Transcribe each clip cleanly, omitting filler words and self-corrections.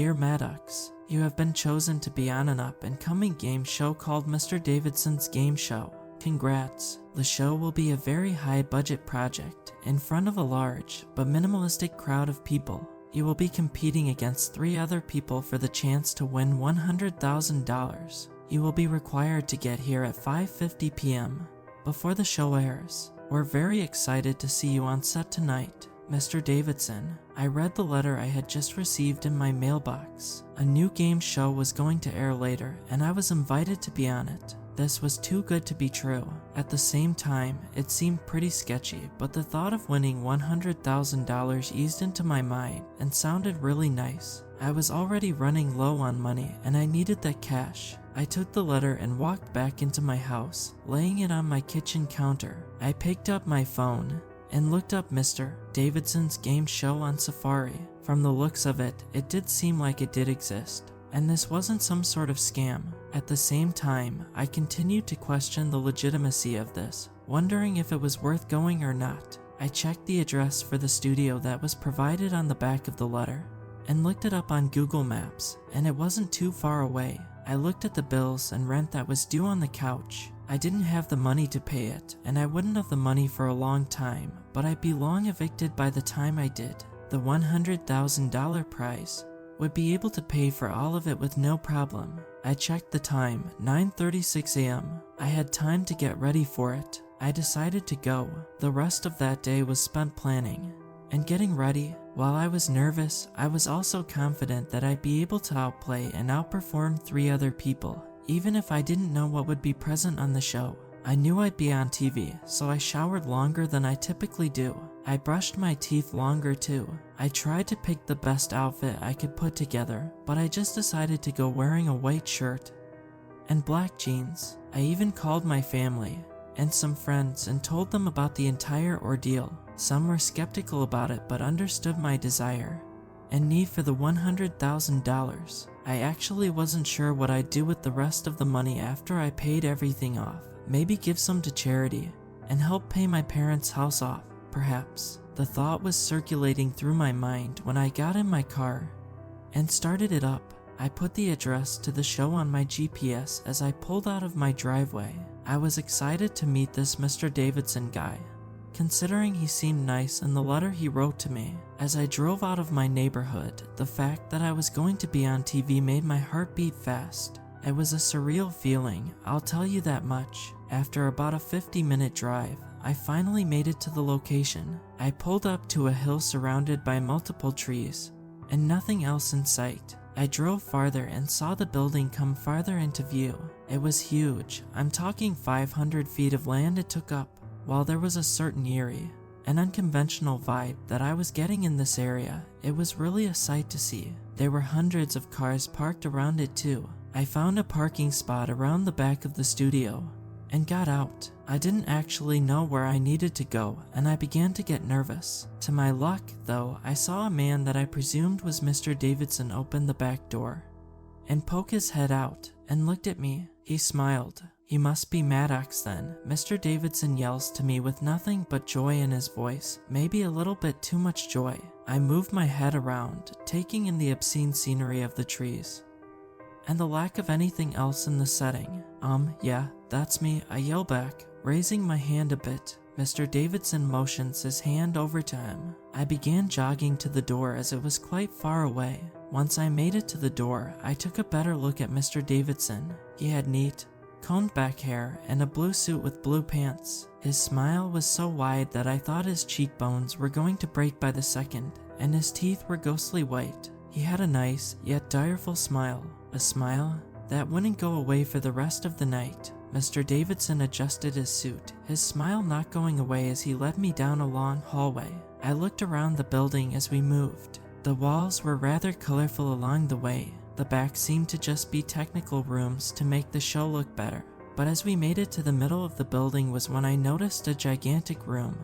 Dear Maddox, you have been chosen to be on an up-and-coming game show called Mr. Davidson's Game Show. Congrats. The show will be a very high-budget project in front of a large but minimalistic crowd of people. You will be competing against 3 other people for the chance to win $100,000. You will be required to get here at 5:50 p.m. before the show airs. We're very excited to see you on set tonight, Mr. Davidson. I read the letter I had just received in my mailbox. A new game show was going to air later, and I was invited to be on it. This was too good to be true. At the same time, it seemed pretty sketchy, but the thought of winning $100,000 eased into my mind and sounded really nice. I was already running low on money, and I needed that cash. I took the letter and walked back into my house, laying it on my kitchen counter. I picked up my phone and looked up Mr. Davidson's game show on Safari. From the looks of it, it did seem like it did exist, and this wasn't some sort of scam. At the same time, I continued to question the legitimacy of this, wondering if it was worth going or not. I checked the address for the studio that was provided on the back of the letter, and looked it up on Google Maps, and it wasn't too far away. I looked at the bills and rent that was due on the couch. I didn't have the money to pay it, and I wouldn't have the money for a long time, but I'd be long evicted by the time I did. The $100,000 prize would be able to pay for all of it with no problem. I checked the time, 9:36 a.m. I had time to get ready for it. I decided to go. The rest of that day was spent planning and getting ready. While I was nervous, I was also confident that I'd be able to outplay and outperform 3 other people, even if I didn't know what would be present on the show. I knew I'd be on TV, so I showered longer than I typically do. I brushed my teeth longer too. I tried to pick the best outfit I could put together, but I just decided to go wearing a white shirt and black jeans. I even called my family and some friends and told them about the entire ordeal. Some were skeptical about it but understood my desire and need for the $100,000. I actually wasn't sure what I'd do with the rest of the money after I paid everything off. Maybe give some to charity and help pay my parents' house off, perhaps. The thought was circulating through my mind when I got in my car and started it up. I put the address to the show on my GPS as I pulled out of my driveway. I was excited to meet this Mr. Davidson guy, considering he seemed nice in the letter he wrote to me. As I drove out of my neighborhood, the fact that I was going to be on TV made my heart beat fast. It was a surreal feeling, I'll tell you that much. After about a 50-minute drive, I finally made it to the location. I pulled up to a hill surrounded by multiple trees and nothing else in sight. I drove farther and saw the building come farther into view. It was huge. I'm talking 500 feet of land it took up. While there was a certain eerie and unconventional vibe that I was getting in this area, it was really a sight to see. There were hundreds of cars parked around it too. I found a parking spot around the back of the studio and got out. I didn't actually know where I needed to go, and I began to get nervous. To my luck, though, I saw a man that I presumed was Mr. Davidson open the back door and poke his head out and looked at me. He smiled. "You must be Maddox then," Mr. Davidson yells to me with nothing but joy in his voice, maybe a little bit too much joy. I moved my head around, taking in the obscene scenery of the trees and the lack of anything else in the setting. Yeah, that's me," I yell back, raising my hand a bit. Mr. Davidson motions his hand over to him. I began jogging to the door as it was quite far away. Once I made it to the door, I took a better look at Mr. Davidson. He had neat, combed back hair and a blue suit with blue pants. His smile was so wide that I thought his cheekbones were going to break by the second, and his teeth were ghostly white. He had a nice, yet direful smile. A smile that wouldn't go away for the rest of the night. Mr. Davidson adjusted his suit, his smile not going away as he led me down a long hallway. I looked around the building as we moved. The walls were rather colorful along the way. The back seemed to just be technical rooms to make the show look better. But as we made it to the middle of the building was when I noticed a gigantic room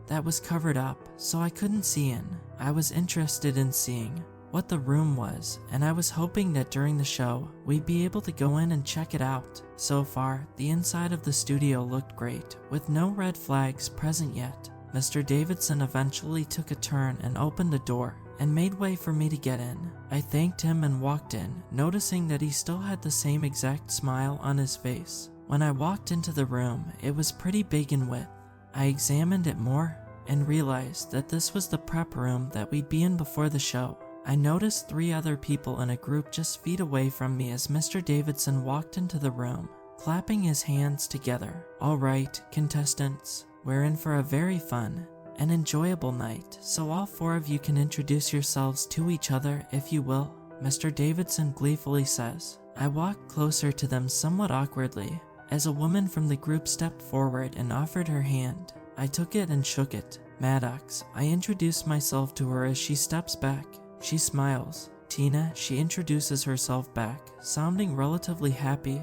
that was covered up, so I couldn't see in. I was interested in seeing what the room was, and I was hoping that during the show, we'd be able to go in and check it out. So far, the inside of the studio looked great, with no red flags present yet. Mr. Davidson eventually took a turn and opened a door and made way for me to get in. I thanked him and walked in, noticing that he still had the same exact smile on his face. When I walked into the room, it was pretty big in width. I examined it more and realized that this was the prep room that we'd be in before the show. I noticed 3 other people in a group just feet away from me as Mr. Davidson walked into the room, clapping his hands together. "All right, contestants, we're in for a very fun and enjoyable night, so all 4 of you can introduce yourselves to each other if you will," Mr. Davidson gleefully says. I walked closer to them somewhat awkwardly as a woman from the group stepped forward and offered her hand. I took it and shook it. "Maddox," I introduced myself to her as she steps back. She smiles. "Tina," she introduces herself back, sounding relatively happy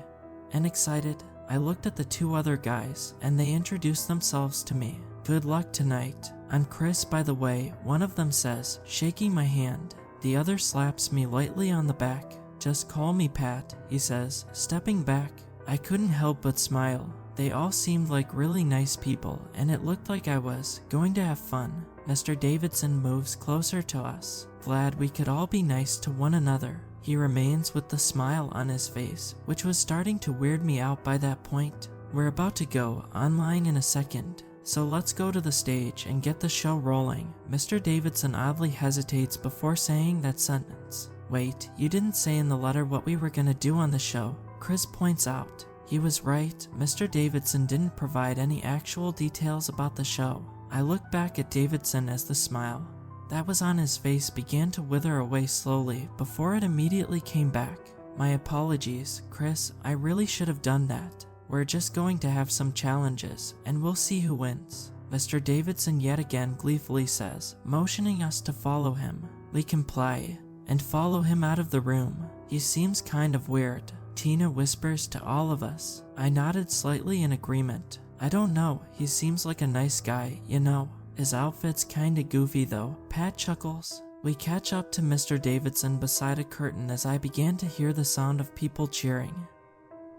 and excited. I looked at the 2 other guys and they introduced themselves to me. "Good luck tonight. I'm Chris, by the way," one of them says, shaking my hand. The other slaps me lightly on the back. "Just call me Pat," he says, stepping back. I couldn't help but smile. They all seemed like really nice people and it looked like I was going to have fun. Mr. Davidson moves closer to us. Glad we could all be nice to one another. He remains with the smile on his face, which was starting to weird me out by that point. "We're about to go online in a second, so let's go to the stage and get the show rolling." Mr. Davidson oddly hesitates before saying that sentence. "Wait, you didn't say in the letter what we were gonna do on the show," Chris points out. He was right. Mr. Davidson didn't provide any actual details about the show. I looked back at Davidson as the smile that was on his face began to wither away slowly before it immediately came back. "My apologies, Chris, I really should have done that. We're just going to have some challenges, and we'll see who wins," Mr. Davidson yet again gleefully says, motioning us to follow him. We comply and follow him out of the room. He seems kind of weird, Tina whispers to all of us. I nodded slightly in agreement. "I don't know, he seems like a nice guy, you know. His outfit's kinda goofy though," Pat chuckles. We catch up to Mr. Davidson beside a curtain as I began to hear the sound of people cheering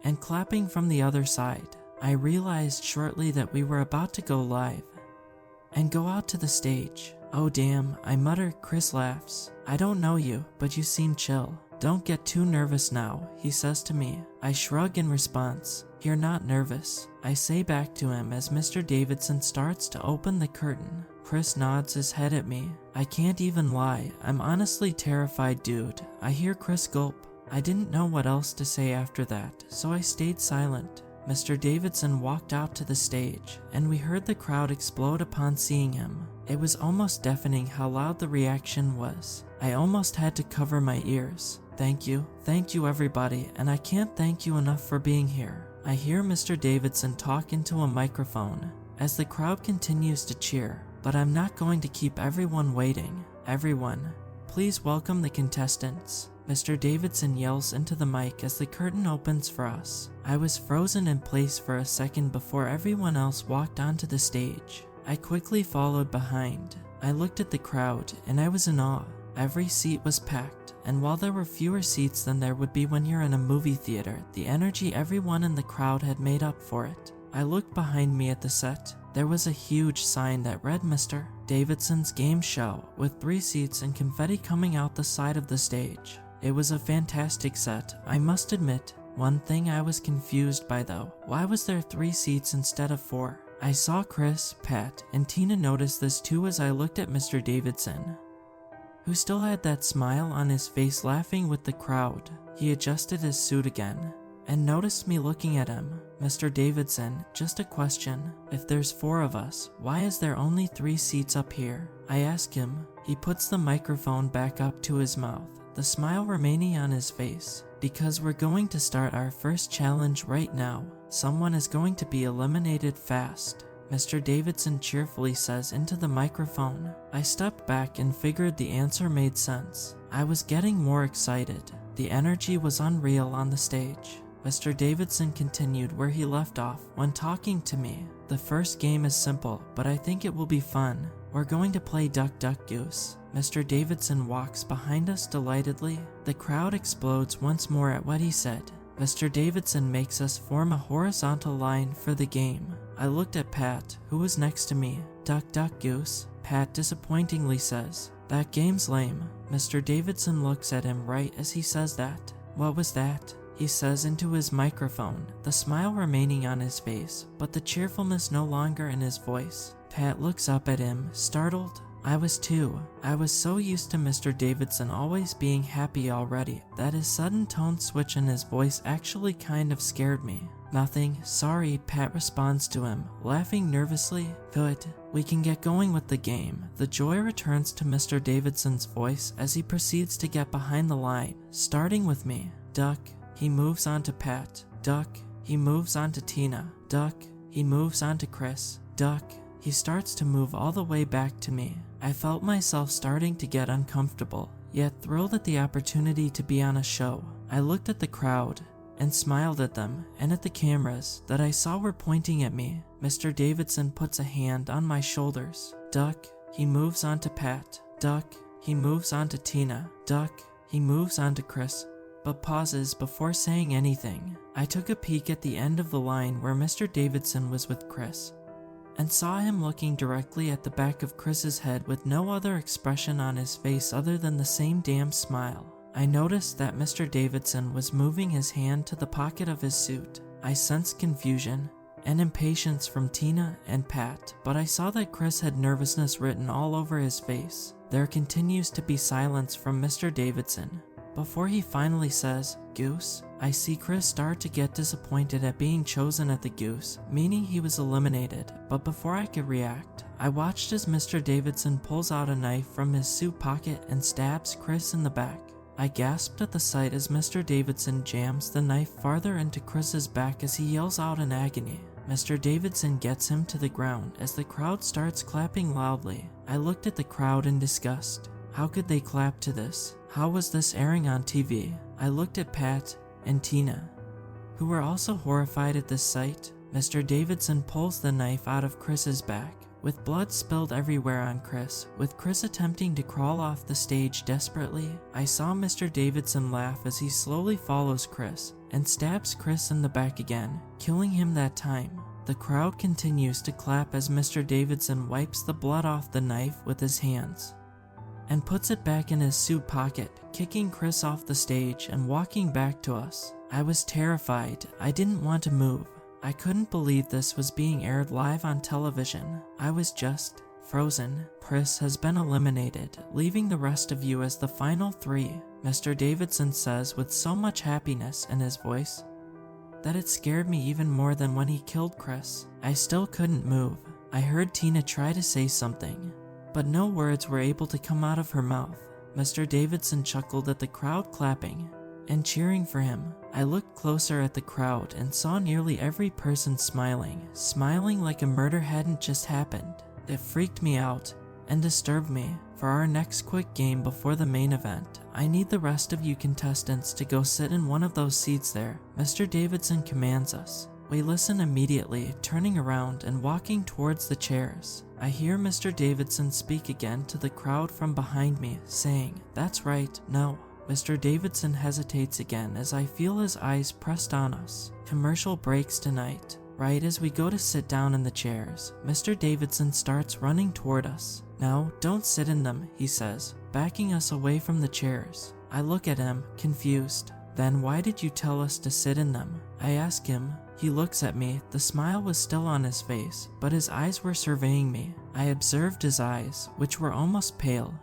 and clapping from the other side. I realized shortly that we were about to go live and go out to the stage. "Oh damn," I mutter. Chris laughs. "I don't know you, but you seem chill. Don't get too nervous now," he says to me. I shrug in response. "You're not nervous," I say back to him as Mr. Davidson starts to open the curtain. Chris nods his head at me. "I can't even lie, I'm honestly terrified, dude." I hear Chris gulp. I didn't know what else to say after that, so I stayed silent. Mr. Davidson walked out to the stage, and we heard the crowd explode upon seeing him. It was almost deafening how loud the reaction was. I almost had to cover my ears. Thank you everybody, and I can't thank you enough for being here." I hear Mr. Davidson talk into a microphone as the crowd continues to cheer, but I'm not going to keep everyone waiting. "Everyone, please welcome the contestants," Mr. Davidson yells into the mic as the curtain opens for us. I was frozen in place for a second before everyone else walked onto the stage. I quickly followed behind. I looked at the crowd and I was in awe. Every seat was packed, and while there were fewer seats than there would be when you're in a movie theater, the energy everyone in the crowd had made up for it. I looked behind me at the set. There was a huge sign that read Mr. Davidson's Game Show, with 3 seats and confetti coming out the side of the stage. It was a fantastic set, I must admit. One thing I was confused by though, why was there 3 seats instead of 4? I saw Chris, Pat, and Tina notice this too as I looked at Mr. Davidson, who still had that smile on his face laughing with the crowd. He adjusted his suit again and noticed me looking at him. "Mr. Davidson, just a question. If there's 4 of us, why is there only 3 seats up here?" I ask him. He puts the microphone back up to his mouth, the smile remaining on his face. "Because we're going to start our first challenge right now. Someone is going to be eliminated fast," Mr. Davidson cheerfully says into the microphone. I stepped back and figured the answer made sense. I was getting more excited. The energy was unreal on the stage. Mr. Davidson continued where he left off when talking to me. "The first game is simple, but I think it will be fun. We're going to play Duck Duck Goose." Mr. Davidson walks behind us delightedly. The crowd explodes once more at what he said. Mr. Davidson makes us form a horizontal line for the game. I looked at Pat, who was next to me. "Duck Duck Goose," Pat disappointingly says. That game's lame. Mr. Davidson looks at him right as he says that. What was that? He says into his microphone, the smile remaining on his face, but the cheerfulness no longer in his voice. Pat looks up at him, startled. I was too. I was so used to Mr. Davidson always being happy already that his sudden tone switch in his voice actually kind of scared me. Nothing, sorry, Pat responds to him, laughing nervously. Good, we can get going with the game. The joy returns to Mr. Davidson's voice as he proceeds to get behind the line, starting with me. Duck, he moves on to Pat. Duck, he moves on to Tina. Duck, he moves on to Chris. Duck, he starts to move all the way back to me. I felt myself starting to get uncomfortable, yet thrilled at the opportunity to be on a show. I looked at the crowd and smiled at them and at the cameras that I saw were pointing at me. Mr. Davidson puts a hand on my shoulders. Duck, he moves on to Pat. Duck, he moves on to Tina. Duck, he moves on to Chris, but pauses before saying anything. I took a peek at the end of the line where Mr. Davidson was with Chris, and saw him looking directly at the back of Chris's head with no other expression on his face other than the same damn smile. I noticed that Mr. Davidson was moving his hand to the pocket of his suit. I sensed confusion and impatience from Tina and Pat, but I saw that Chris had nervousness written all over his face. There continues to be silence from Mr. Davidson before he finally says, Goose. I see Chris start to get disappointed at being chosen at the Goose, meaning he was eliminated, but before I could react, I watched as Mr. Davidson pulls out a knife from his suit pocket and stabs Chris in the back. I gasped at the sight as Mr. Davidson jams the knife farther into Chris's back as he yells out in agony. Mr. Davidson gets him to the ground as the crowd starts clapping loudly. I looked at the crowd in disgust. How could they clap to this? How was this airing on TV? I looked at Pat and Tina, who were also horrified at this sight. Mr. Davidson pulls the knife out of Chris's back, with blood spilled everywhere on Chris, with Chris attempting to crawl off the stage desperately. I saw Mr. Davidson laugh as he slowly follows Chris and stabs Chris in the back again, killing him that time. The crowd continues to clap as Mr. Davidson wipes the blood off the knife with his hands and puts it back in his suit pocket, kicking Chris off the stage and walking back to us. I was terrified. I didn't want to move. I couldn't believe this was being aired live on television. I was just frozen. Chris has been eliminated, leaving the rest of you as the final three, Mr. Davidson says with so much happiness in his voice that it scared me even more than when he killed Chris. I still couldn't move. I heard Tina try to say something, but no words were able to come out of her mouth. Mr. Davidson chuckled at the crowd clapping and cheering for him. I looked closer at the crowd and saw nearly every person smiling like a murder hadn't just happened. It freaked me out and disturbed me. For our next quick game before the main event, I need the rest of you contestants to go sit in one of those seats there. Mr. Davidson commands us. We listen immediately, turning around and walking towards the chairs. I hear Mr. Davidson speak again to the crowd from behind me, saying, That's right, no. Mr. Davidson hesitates again as I feel his eyes pressed on us. Commercial breaks tonight. Right as we go to sit down in the chairs, Mr. Davidson starts running toward us. No, don't sit in them, he says, backing us away from the chairs. I look at him, confused. Then why did you tell us to sit in them? I ask him. He looks at me. The smile was still on his face, but his eyes were surveying me. I observed his eyes, which were almost pale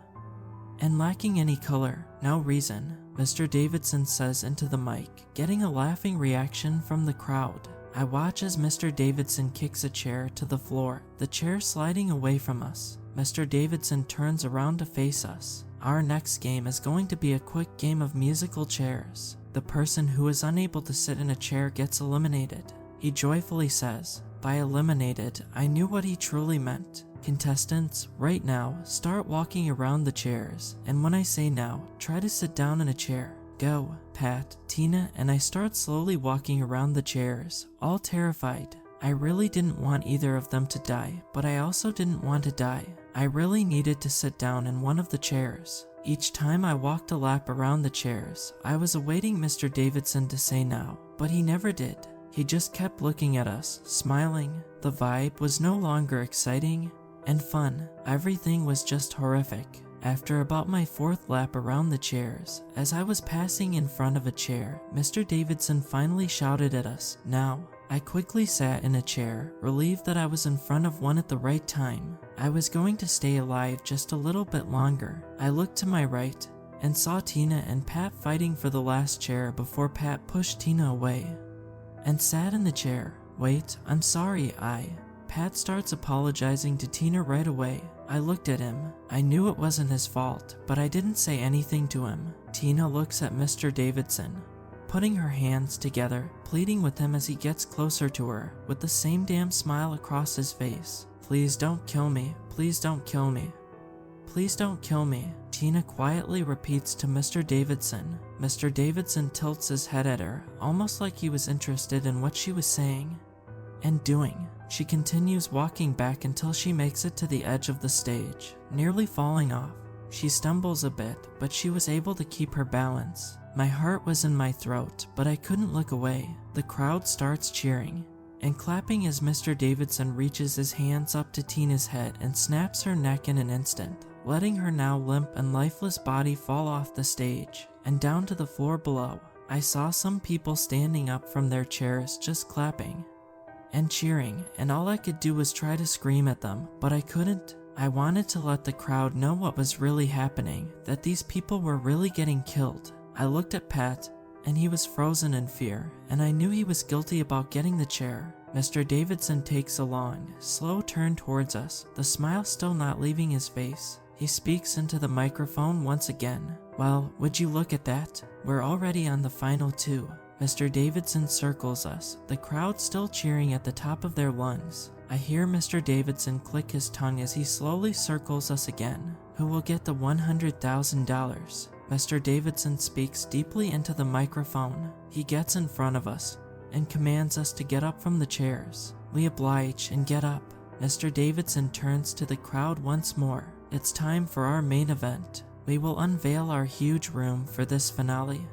and lacking any color. No reason, Mr. Davidson says into the mic, getting a laughing reaction from the crowd. I watch as Mr. Davidson kicks a chair to the floor, the chair sliding away from us. Mr. Davidson turns around to face us. Our next game is going to be a quick game of musical chairs. The person who is unable to sit in a chair gets eliminated. He joyfully says, by eliminated, I knew what he truly meant. Contestants, right now, start walking around the chairs, and when I say now, try to sit down in a chair. Go, Pat, Tina, and I start slowly walking around the chairs, all terrified. I really didn't want either of them to die, but I also didn't want to die. I really needed to sit down in one of the chairs. Each time I walked a lap around the chairs, I was awaiting Mr. Davidson to say now, but he never did. He just kept looking at us, smiling. The vibe was no longer exciting and fun. Everything was just horrific. After about my 4th lap around the chairs, as I was passing in front of a chair, Mr. Davidson finally shouted at us, "Now." I quickly sat in a chair, relieved that I was in front of one at the right time. I was going to stay alive just a little bit longer. I looked to my right and saw Tina and Pat fighting for the last chair before Pat pushed Tina away and sat in the chair. "Wait, I'm sorry, Pat starts apologizing to Tina right away. I looked at him. I knew it wasn't his fault, but I didn't say anything to him. Tina looks at Mr. Davidson, putting her hands together, pleading with him as he gets closer to her, with the same damn smile across his face. "Please don't kill me. Please don't kill me. Please don't kill me," Tina quietly repeats to Mr. Davidson. Mr. Davidson tilts his head at her, almost like he was interested in what she was saying and doing. She continues walking back until she makes it to the edge of the stage, nearly falling off. She stumbles a bit, but she was able to keep her balance. My heart was in my throat, but I couldn't look away. The crowd starts cheering and clapping as Mr. Davidson reaches his hands up to Tina's head and snaps her neck in an instant, letting her now limp and lifeless body fall off the stage and down to the floor below. I saw some people standing up from their chairs just clapping and cheering, and all I could do was try to scream at them, but I couldn't. I wanted to let the crowd know what was really happening, that these people were really getting killed. I looked at Pat, and he was frozen in fear, and I knew he was guilty about getting the chair. Mr. Davidson takes a long, slow turn towards us, the smile still not leaving his face. He speaks into the microphone once again. "Well, would you look at that? We're already on the final 2. Mr. Davidson circles us, the crowd still cheering at the top of their lungs. I hear Mr. Davidson click his tongue as he slowly circles us again. "Who will get the $100,000? Mr. Davidson speaks deeply into the microphone. He gets in front of us and commands us to get up from the chairs. We oblige and get up. Mr. Davidson turns to the crowd once more. "It's time for our main event. We will unveil our huge room for this finale.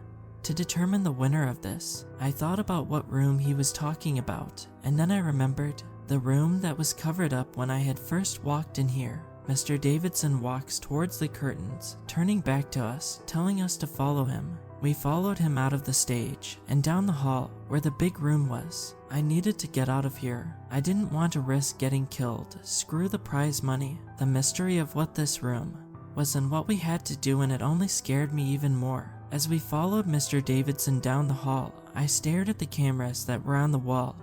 To determine the winner of this, I thought about what room he was talking about, and then I remembered the room that was covered up when I had first walked in here." Mr. Davidson walks towards the curtains, turning back to us, telling us to follow him. We followed him out of the stage and down the hall where the big room was. I needed to get out of here. I didn't want to risk getting killed. Screw the prize money. The mystery of what this room was and what we had to do, and it only scared me even more. As we followed Mr. Davidson down the hall, I stared at the cameras that were on the wall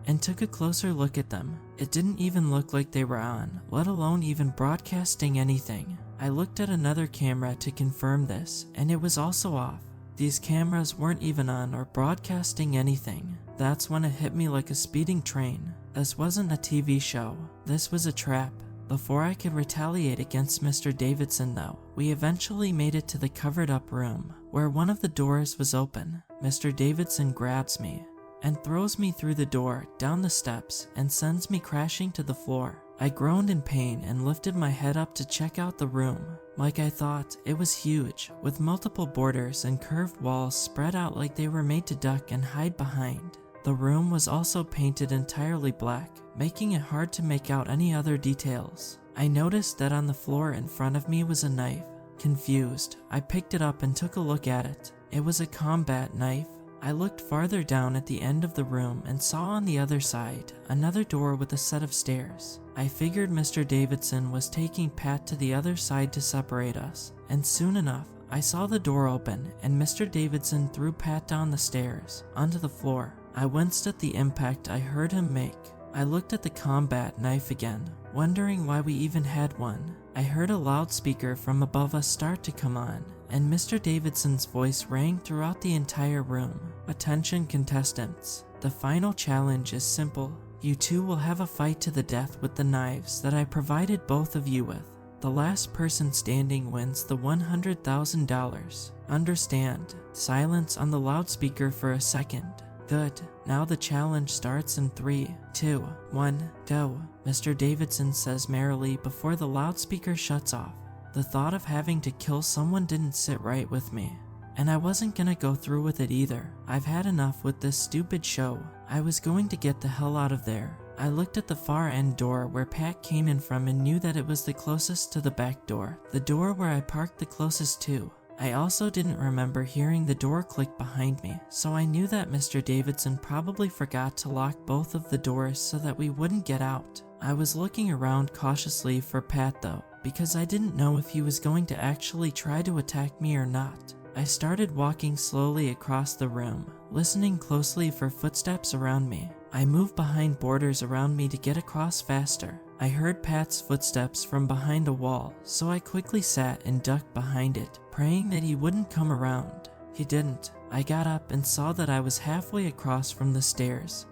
and took a closer look at them. It didn't even look like they were on, let alone even broadcasting anything. I looked at another camera to confirm this, and it was also off. These cameras weren't even on or broadcasting anything. That's when it hit me like a speeding train. This wasn't a TV show. This was a trap. Before I could retaliate against Mr. Davidson though, we eventually made it to the covered up room, where one of the doors was open. Mr. Davidson grabs me and throws me through the door, down the steps, and sends me crashing to the floor. I groaned in pain and lifted my head up to check out the room. Like I thought, it was huge, with multiple borders and curved walls spread out like they were made to duck and hide behind. The room was also painted entirely black, making it hard to make out any other details. I noticed that on the floor in front of me was a knife. Confused, I picked it up and took a look at it. It was a combat knife. I looked farther down at the end of the room and saw on the other side another door with a set of stairs. I figured Mr. Davidson was taking Pat to the other side to separate us, and soon enough, I saw the door open and Mr. Davidson threw Pat down the stairs, onto the floor. I winced at the impact I heard him make. I looked at the combat knife again, wondering why we even had one. I heard a loudspeaker from above us start to come on, and Mr. Davidson's voice rang throughout the entire room. "Attention contestants, the final challenge is simple. You two will have a fight to the death with the knives that I provided both of you with. The last person standing wins the $100,000. Understand?" Silence on the loudspeaker for a second. "Good. Now the challenge starts in 3, 2, 1, go," Mr. Davidson says merrily before the loudspeaker shuts off. The thought of having to kill someone didn't sit right with me, and I wasn't gonna go through with it either. I've had enough with this stupid show. I was going to get the hell out of there. I looked at the far end door where Pat came in from and knew that it was the closest to the back door, the door where I parked the closest to. I also didn't remember hearing the door click behind me, so I knew that Mr. Davidson probably forgot to lock both of the doors so that we wouldn't get out. I was looking around cautiously for Pat though, because I didn't know if he was going to actually try to attack me or not. I started walking slowly across the room, listening closely for footsteps around me. I moved behind borders around me to get across faster. I heard Pat's footsteps from behind a wall, so I quickly sat and ducked behind it, praying that he wouldn't come around. He didn't. I got up and saw that I was halfway across from the stairs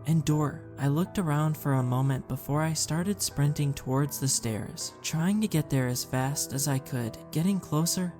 and door. I looked around for a moment before I started sprinting towards the stairs, trying to get there as fast as I could, getting closer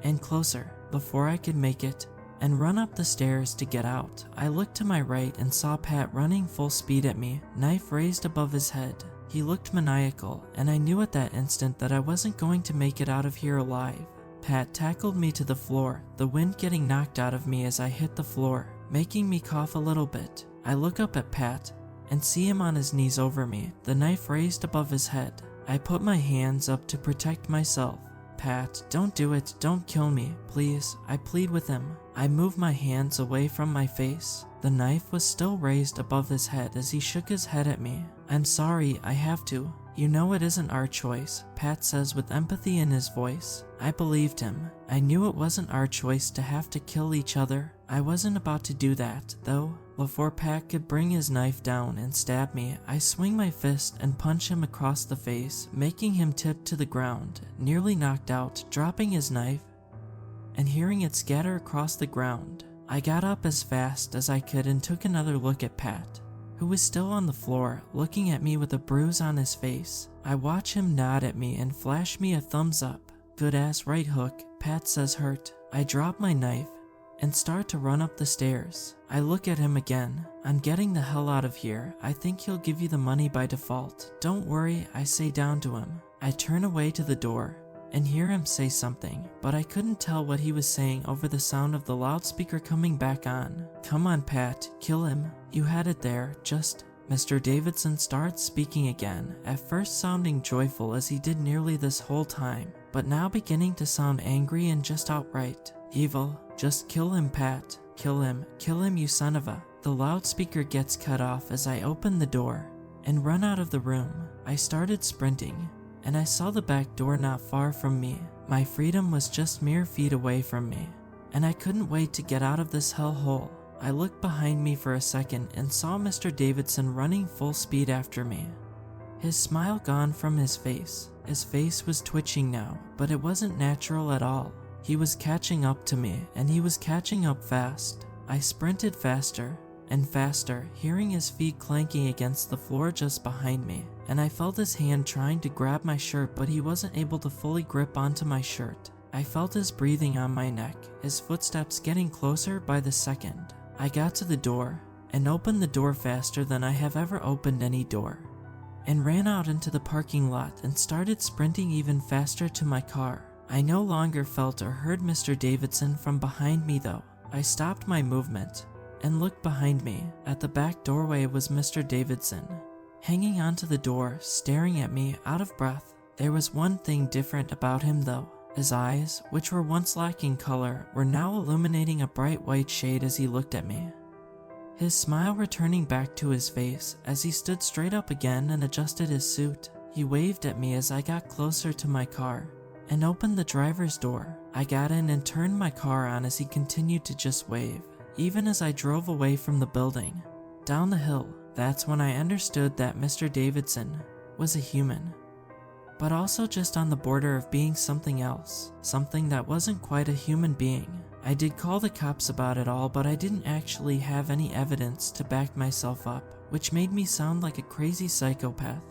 and closer before I could make it and run up the stairs to get out. I looked to my right and saw Pat running full speed at me, knife raised above his head. He looked maniacal, and I knew at that instant that I wasn't going to make it out of here alive. Pat tackled me to the floor, the wind getting knocked out of me as I hit the floor, making me cough a little bit. I look up at Pat and see him on his knees over me, the knife raised above his head. I put my hands up to protect myself. Pat, don't do it, don't kill me, please, I plead with him. I moved my hands away from my face. The knife was still raised above his head as he shook his head at me. I'm sorry, I have to. You know it isn't our choice, Pat says with empathy in his voice. I believed him. I knew it wasn't our choice to have to kill each other. I wasn't about to do that, though. Before Pat could bring his knife down and stab me, I swing my fist and punch him across the face, making him tip to the ground, nearly knocked out, dropping his knife and hearing it scatter across the ground. I got up as fast as I could and took another look at Pat, who was still on the floor, looking at me with a bruise on his face. I watch him nod at me and flash me a thumbs up. Good ass right hook, Pat says hurt. I drop my knife and start to run up the stairs. I look at him again. I'm getting the hell out of here. I think he'll give you the money by default. Don't worry, I say down to him. I turn away to the door and hear him say something, but I couldn't tell what he was saying over the sound of the loudspeaker coming back on. Come on, Pat, kill him. You had it there, just... Mr. Davidson starts speaking again, at first sounding joyful as he did nearly this whole time, but now beginning to sound angry and just outright evil. Just kill him, Pat. Kill him, you son of a... The loudspeaker gets cut off as I open the door and run out of the room. I started sprinting, and I saw the back door not far from me. My freedom was just mere feet away from me, and I couldn't wait to get out of this hellhole. I looked behind me for a second and saw Mr. Davidson running full speed after me. His smile gone from his face. His face was twitching now, but it wasn't natural at all. He was catching up to me, and he was catching up fast. I sprinted faster and faster, hearing his feet clanking against the floor just behind me, and I felt his hand trying to grab my shirt, but he wasn't able to fully grip onto my shirt. I felt his breathing on my neck, his footsteps getting closer by the second. I got to the door and opened the door faster than I have ever opened any door, and ran out into the parking lot and started sprinting even faster to my car. I no longer felt or heard Mr. Davidson from behind me though. I stopped my movement and looked behind me. At the back doorway was Mr. Davidson, hanging onto the door, staring at me, out of breath. There was one thing different about him though. His eyes, which were once lacking color, were now illuminating a bright white shade as he looked at me. His smile returning back to his face as he stood straight up again and adjusted his suit. He waved at me as I got closer to my car and opened the driver's door. I got in and turned my car on as he continued to just wave, even as I drove away from the building, down the hill. That's when I understood that Mr. Davidson was a human, but also just on the border of being something else, something that wasn't quite a human being. I did call the cops about it all, but I didn't actually have any evidence to back myself up, which made me sound like a crazy psychopath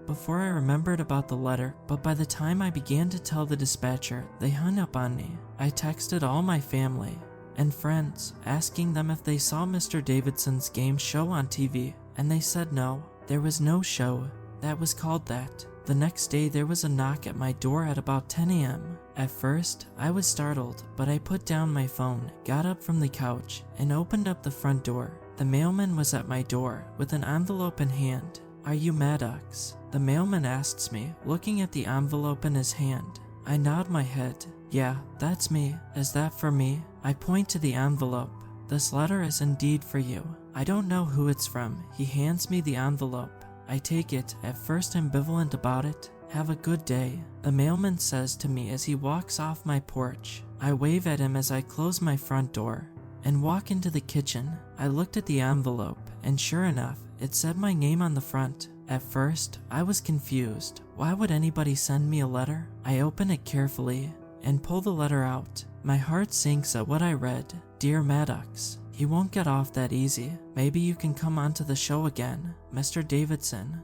before I remembered about the letter. But by the time I began to tell the dispatcher, they hung up on me. I texted all my family and friends, asking them if they saw Mr. Davidson's game show on TV, and they said no, there was no show that was called that. The next day there was a knock at my door at about 10 a.m. At first, I was startled, but I put down my phone, got up from the couch, and opened up the front door. The mailman was at my door with an envelope in hand. "Are you Maddox?" The mailman asks me, looking at the envelope in his hand. I nod my head. "Yeah, that's me. Is that for me?" I point to the envelope. "This letter is indeed for you." I don't know who it's from. He hands me the envelope. I take it, at first ambivalent about it. "Have a good day," the mailman says to me as he walks off my porch. I wave at him as I close my front door and walk into the kitchen. I looked at the envelope, and sure enough, it said my name on the front. At first, I was confused. Why would anybody send me a letter? I open it carefully and pull the letter out. My heart sinks at what I read. "Dear Maddox, he won't get off that easy. Maybe you can come onto the show again. Mr. Davidson."